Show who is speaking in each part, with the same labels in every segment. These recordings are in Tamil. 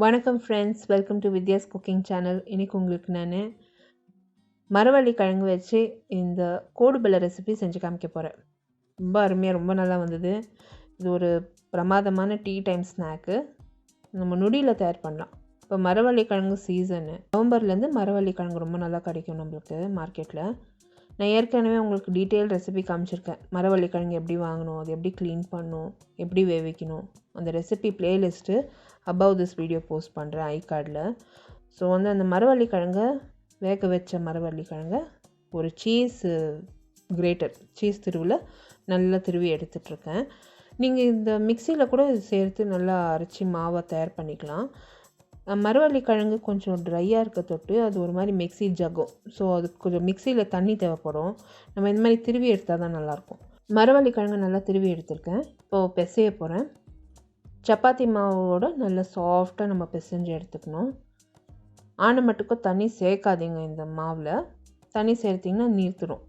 Speaker 1: வணக்கம் ஃப்ரெண்ட்ஸ், வெல்கம் டு வித்யாஸ்கூக்கிங் சேனல். இன்றைக்கி உங்களுக்கு நான் மரவள்ளி கிழங்கு வச்சு இந்த கோடுபலை ரெசிபி செஞ்சு காமிக்க போகிறேன். ரொம்ப அருமையாக, ரொம்ப நல்லா வந்தது. இது ஒரு பிரமாதமான டீ டைம் ஸ்நாக்கு. நம்ம நொடியில் தயார் பண்ணலாம். இப்போ மரவள்ளி கிழங்கு சீசனு, நவம்பர்லேருந்து மரவள்ளி கிழங்கு ரொம்ப நல்லா கிடைக்கும் நம்மளுக்கு மார்க்கெட்டில். நான் ஏற்கனவே உங்களுக்கு டீட்டெயில் ரெசிபி காமிச்சிருக்கேன். மரவள்ளி கிழங்கு எப்படி வாங்கணும், அது எப்படி க்ளீன் பண்ணணும், எப்படி வேவிக்கணும், அந்த recipe playlist above this video post பண்ணுறேன் ஐ கார்டில். ஸோ அந்த மரவள்ளி கிழங்கை, வேக வச்ச மரவள்ளி கிழங்கை ஒரு கிரேட்டர் சீஸ் திருவில் நல்லா திருவி எடுத்துகிட்ருக்கேன். நீங்கள் இந்த மிக்சியில் கூட சேர்த்து நல்லா அரைச்சி மாவை தயார் பண்ணிக்கலாம். மரவள்ளி கிழங்கு கொஞ்சம் ட்ரையாக இருக்க தொட்டு அது ஒரு மாதிரி மிக்சி ஜகும். ஸோ அதுக்கு கொஞ்சம் மிக்சியில் தண்ணி தேவைப்படும். நம்ம இந்த மாதிரி திருவி எடுத்தால் தான் நல்லாயிருக்கும். மரவள்ளி கிழங்கு நல்லா திருவி எடுத்திருக்கேன். இப்போது பிசைய போகிறேன். சப்பாத்தி மாவோட நல்லா சாஃப்டாக நம்ம பிசைஞ்சு எடுத்துக்கணும். மட்டுக்கும் தண்ணி சேர்க்காதீங்க. இந்த மாவில் தண்ணி சேர்த்திங்கன்னா நீர்த்துடும்.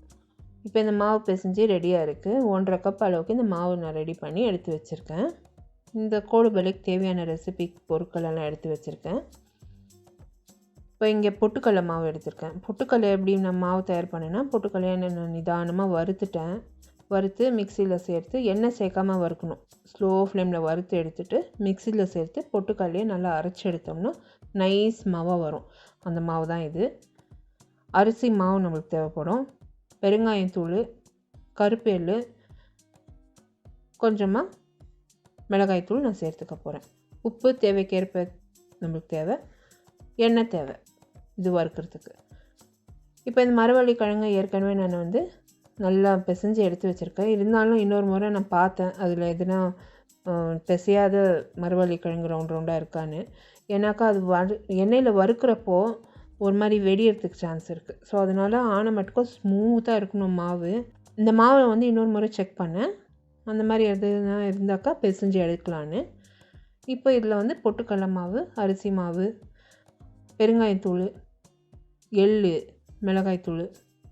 Speaker 1: இப்போ இந்த மாவு பிசைஞ்சு ரெடியாக இருக்குது. 1.5 கப் அளவுக்கு இந்த மாவு நான் ரெடி பண்ணி எடுத்து வச்சுருக்கேன். இந்த கோடுபலைக்கு தேவையான ரெசிபி பொருட்கள் எல்லாம் எடுத்து வச்சுருக்கேன். இப்போ இங்கே பொட்டுக்கடலை மாவு எடுத்திருக்கேன். பொட்டுக்கடலை எப்படி நான் மாவு தயார் பண்ணேன்னா, பொட்டுக்கடலையை நான் நிதானமாக வறுத்து மிக்சியில் சேர்த்து எண்ணெய் சேர்க்காமல் வறுக்கணும். ஸ்லோ ஃப்ளேமில் வறுத்து எடுத்துகிட்டு மிக்சியில் சேர்த்து பொட்டுக்கடலையை நல்லா அரைச்சி எடுத்தோம்னா நைஸ் மாவாக வரும். அந்த மாவு தான் இது. அரிசி மாவு நம்மளுக்கு தேவைப்படும். பெருங்காயத்தூள், கருப்பு எள்ளு, கொஞ்சமாக மிளகாய்த்தூள் நான் சேர்த்துக்க போகிறேன். உப்பு தேவைக்கேற்ப நம்மளுக்கு தேவை. எண்ணெய் தேவை இது வறுக்கிறதுக்கு. இப்போ இந்த மரவள்ளி கிழங்கு ஏற்கனவே நான் நல்லா பிசைஞ்சு எடுத்து வச்சுருக்கேன். இருந்தாலும் இன்னொரு முறை நான் பார்த்தேன் அதில் எதுனா பிசையாத மரவள்ளி கிழங்கு ரவுண்டாக இருக்கான்னு. ஏன்னாக்கா அது எண்ணெயில் வறுக்கிறப்போ ஒரு மாதிரி வெடியறதுக்கு சான்ஸ் இருக்குது. ஸோ அதனால் மட்டுக்கும் ஸ்மூத்தாக இருக்கணும் மாவு. இந்த மாவை இன்னொரு முறை செக் பண்ணேன். அந்த மாதிரி எதுனா இருந்தாக்கா பிசைஞ்சு எடுக்கலான்னு. இப்போ இதில் பொட்டுக்கடலை மாவு, அரிசி மாவு, பெருங்காயத்தூள், எள்ளு, மிளகாய்த்தூள்,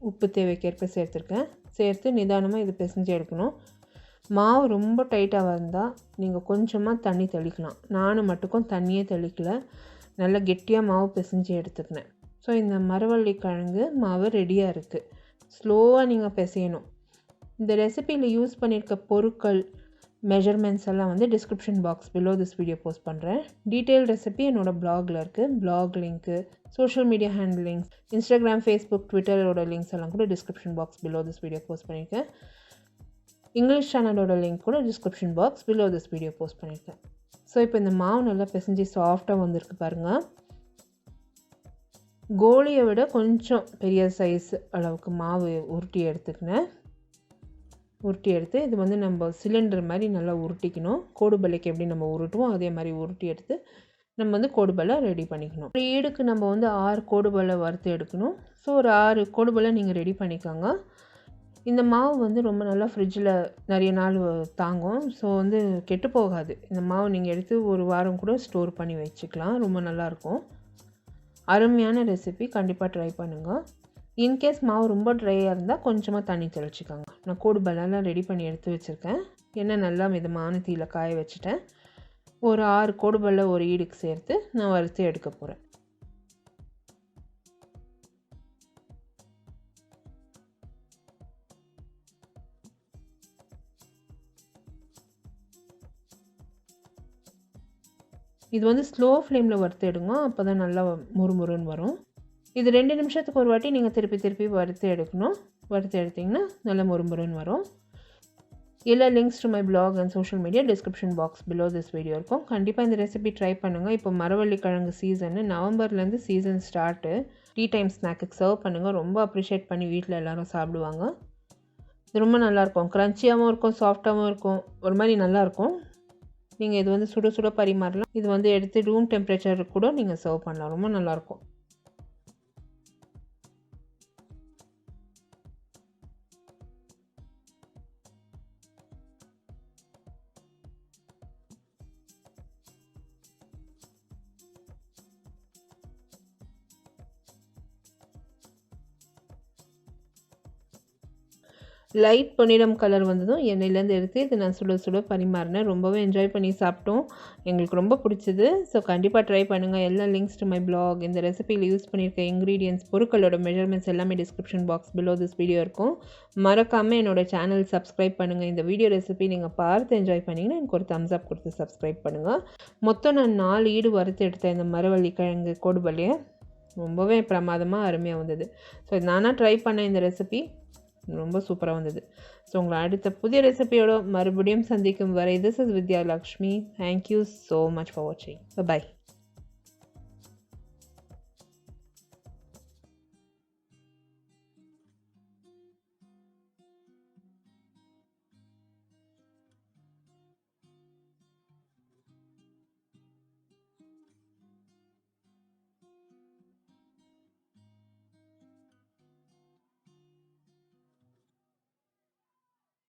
Speaker 1: உப்பு தேவைக்கேற்ப சேர்த்துருக்கேன். சேர்த்து நிதானமாக இது பிசைஞ்சு எடுக்கணும். மாவு ரொம்ப டைட்டாக இருந்தால் நீங்கள் கொஞ்சமாக தண்ணி தெளிக்கலாம். மட்டுக்கும் தண்ணியே தெளிக்கல. நல்லா கெட்டியாக மாவு பிசைஞ்சு எடுத்துக்கினேன். ஸோ இந்த மரவள்ளி கிழங்கு மாவு ரெடியாக இருக்குது. ஸ்லோவாக நீங்கள் பிசையணும். இந்த ரெசிபியில் யூஸ் பண்ணியிருக்க பொருட்கள், மெஷர்மெண்ட்ஸ் எல்லாம் description box below this video post பண்ணுறேன். டீட்டெயில் ரெசிபி என்னோடய பிளாகில் இருக்குது. Blog link, social media handle links, Instagram, Facebook, ட்விட்டரோட லிங்க்ஸ் எல்லாம் கூட description box below this video post பண்ணியிருக்கேன். இங்கிலீஷ் சேனலோட லிங்க் கூட description box below this video post பண்ணியிருக்கேன். ஸோ இப்போ இந்த மாவு நல்லா பிசைஞ்சு சாஃப்டாக வந்திருக்கு பாருங்கள். கோலியை விட கொஞ்சம் பெரிய சைஸ் அளவுக்கு மாவு உருட்டி எடுத்து இது நம்ம சிலிண்டர் மாதிரி நல்லா உருட்டிக்கணும். கோடுபலைக்கு எப்படி நம்ம உருட்டுவோம் அதே மாதிரி உருட்டி எடுத்து நம்ம கோடுபலை ரெடி பண்ணிக்கணும். ஒரு ஈடுக்கு நம்ம 6 கோடுபலை வறுத்து எடுக்கணும். ஸோ ஒரு 6 கோடுபலை நீங்கள் ரெடி பண்ணிக்கோங்க. இந்த மாவு ரொம்ப நல்லா ஃப்ரிட்ஜில் நிறைய நாள் தாங்கும். ஸோ கெட்டு போகாது. இந்த மாவு நீங்கள் எடுத்து ஒரு வாரம் கூட ஸ்டோர் பண்ணி வச்சுக்கலாம். ரொம்ப நல்லாயிருக்கும். அருமையான ரெசிபி, கண்டிப்பாக ட்ரை பண்ணுங்கள். இன்கேஸ் மாவு ரொம்ப ட்ரையாக இருந்தால் கொஞ்சமாக தண்ணி தெளிச்சிக்கோங்க. நான் கோடுபலெல்லாம் ரெடி பண்ணி எடுத்து வச்சுருக்கேன். எண்ணெய் நல்லா மிதமான தீயில காய வச்சுட்டேன். ஒரு 6 கோடுபலை ஒரு ஈடுக்கு சேர்த்து நான் வறுத்து எடுக்க போகிறேன். இது ஸ்லோ ஃப்ளேமில் வறுத்து எடுங்க. அப்போ தான் நல்லா முறுமுறுன்னு வரும். இது 2 நிமிஷத்துக்கு ஒரு வாட்டி நீங்கள் திருப்பி வறுத்து எடுக்கணும். வறுத்து எடுத்திங்கன்னா நல்லா முறுமுறுன்னு வரும். எல்லா links to my blog and social media description box below this video இருக்கும். கண்டிப்பாக இந்த ரெசிபி ட்ரை பண்ணுங்கள். இப்போ மரவள்ளி கிழங்கு சீசனு, நவம்பர்லேருந்து சீசன் ஸ்டார்ட்டு. டீ டைம் ஸ்நாக்குக்கு சர்வ் பண்ணுங்கள். ரொம்ப அப்ரிஷியேட் பண்ணி வீட்டில் எல்லோரும் சாப்பிடுவாங்க. இது ரொம்ப நல்லாயிருக்கும். க்ரன்ச்சியாகவும் இருக்கும், சாஃப்டாகவும் இருக்கும், ஒரு மாதிரி நல்லாயிருக்கும். நீங்கள் இது சுட சுட பரிமாறலாம். இது எடுத்து ரூம் டெம்பரேச்சர் கூட நீங்கள் சர்வ் பண்ணலாம். ரொம்ப நல்லாயிருக்கும். லைட் பொன்னிறம் கலர் வந்ததும் எண்ணெயிலேருந்து எடுத்து இதை நான் சுட சுட பரிமாறினேன். ரொம்பவே என்ஜாய் பண்ணி சாப்பிட்டோம். எங்களுக்கு ரொம்ப பிடிச்சது. ஸோ கண்டிப்பாக ட்ரை பண்ணுங்கள். எல்லா லிங்க்ஸ் டு மை பிளாக், இந்த ரெசிபியில் யூஸ் பண்ணியிருக்க இன்க்ரீடியன்ஸ், பொருட்களோட மெஷர்மெண்ட்ஸ் எல்லாமே description box below this video இருக்கும். மறக்காமல் என்னோடய சேனல் சப்ஸ்கிரைப் பண்ணுங்கள். இந்த வீடியோ ரெசிபி நீங்கள் பார்த்து என்ஜாய் பண்ணிங்கன்னா எனக்கு ஒரு தம்ஸ் அப் கொடுத்து சப்ஸ்கிரைப் பண்ணுங்கள். மொத்தம் நான் 4 ஈடு வறுத்து எடுத்தேன் இந்த மரவள்ளி கிழங்கு கோடுபலையை. ரொம்பவே பிரமாதமாக அருமையாக வந்தது. ஸோ நானாக ட்ரை பண்ணேன் இந்த ரெசிபி, ரொம்ப சூப்பராக வந்தது. ஸோ உங்களை அடுத்த புதிய ரெசிபியோட மறுபடியும் சந்திக்கும் வரை, this is Vidya Lakshmi. Thank you so much for வாட்சிங். பை.